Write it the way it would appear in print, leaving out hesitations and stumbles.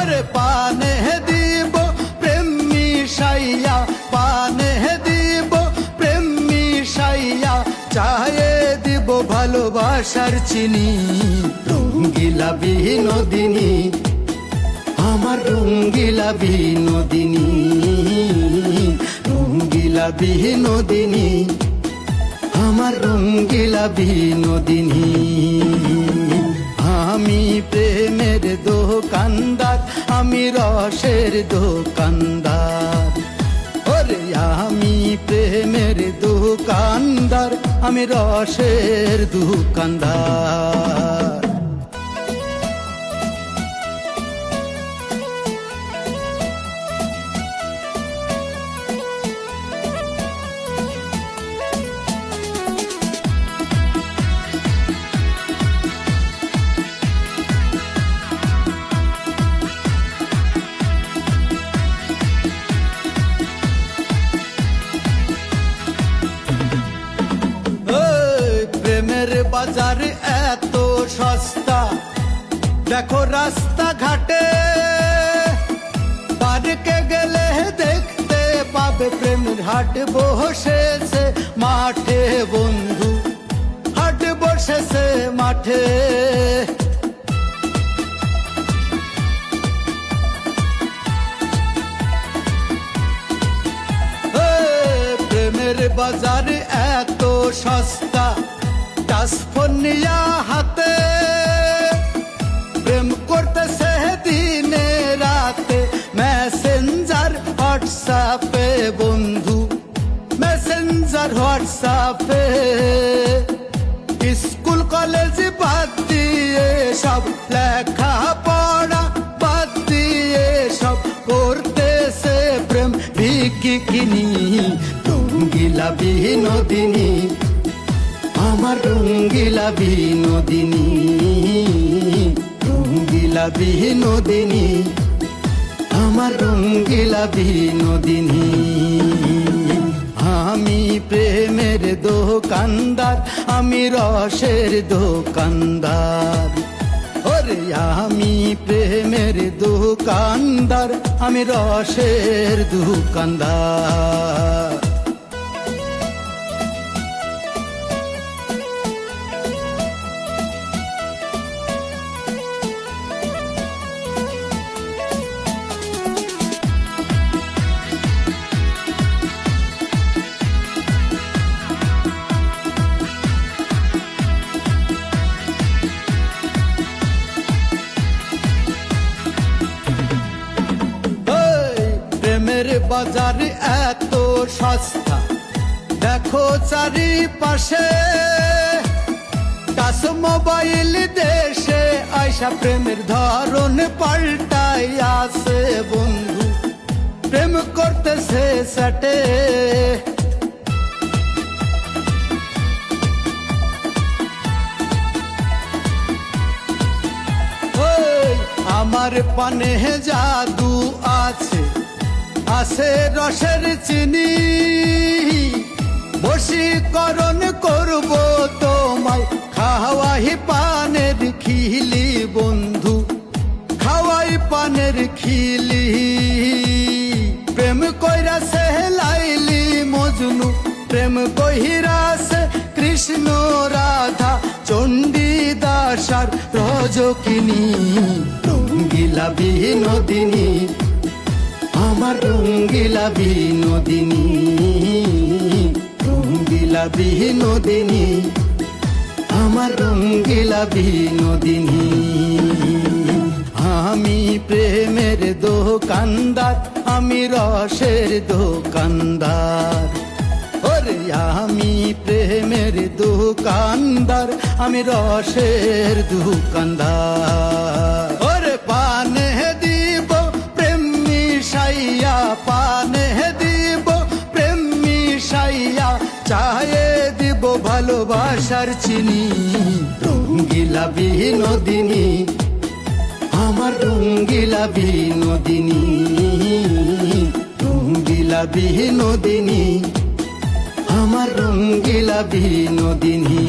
ওরে পানে দিব প্রেম মিশাইয়া, পানে দিব প্রেম মিশাইয়া, চায়ে দিব ভালোবাসার চিনি। রঙ্গিলা বিনোদিনী, আমার রঙ্গিলা বিনোদিনী, রঙ্গিলা বিনোদিনী, আমার রঙ্গিলা বিনোদিনী। আমি প্রেমের দোকানদার, আমি রসের দোকানদার। ওরে আমি প্রেমের দোকানদার, আমি রসের দোকানদার। বাজার এত সস্তা, দেখো রাস্তা ঘাটে, পার্কে গেলে দেখতে পাবে প্রেমের হাট বসেছে মাঠে। বন্ধু হাট বসেছে মাঠে, প্রেমের বাজার এত সস্তা, টাচফোন নিয়া হাতে, প্রেম করতেছে দিনে রাতে মেসেঞ্জার হোয়াটসঅ্যাপে। বন্ধু মেসেঞ্জার হোয়াটসঅ্যাপে, স্কুল কলেজ বাদ দিয়ে সব, লেখা পড়া বাদ দিয়ে সব করতেছে প্রেম ভিকিনি। রঙ্গিলা বিনোদিনী, আমার রঙ্গিলা বিনোদিনী, রঙ্গিলা বিনোদিনী, আমার রঙ্গিলা বিনোদিনী। আমি প্রেমের দোকানদার, আমি রসের দোকানদার। ওরে আমি প্রেমের দোকানদার, আমি রসের দোকানদার। প্রেমের বাজার এত সস্তা, দেখো চারিপাশে, টাচ মোবাইল দেশে আইসা প্রেমের ধরন পাল্টাই আছে। বন্ধু প্রেম করতেছে স্যাটে, আমার পানে জাদু আছে, আছে রসের চিনি, বশীকরণ করব তোমায়, খাওয়াই পানের খিলি। বন্ধু খাওয়াই পানের খিলি, প্রেম কইরাছে লাইলি মজনু, প্রেম কহিরাছে কৃষ্ণ রাধা, চণ্ডী দাসার রজকিনী। রঙ্গিলা বিনোদিনী, আমার রঙ্গিলা বিনোদিনী, রঙ্গিলা বিনোদিনী, আমার রঙ্গিলা বিনোদিনী। আমি প্রেমের দোকানদার, আমি রসের দোকানদার। ওরে আমি প্রেমের দোকানদার, আমি রসের দোকানদার। ওরে পানে দিব প্রেম মিশাইয়া, পানে দিব প্রেম মিশাইয়া, চায়ে দিব ভালোবাসার চিনি। রঙ্গিলা বিনোদিনী, আমার রঙ্গিলা বিনোদিনী, রঙ্গিলা বিনোদিনী, আমার রঙ্গিলা বিনোদিনী।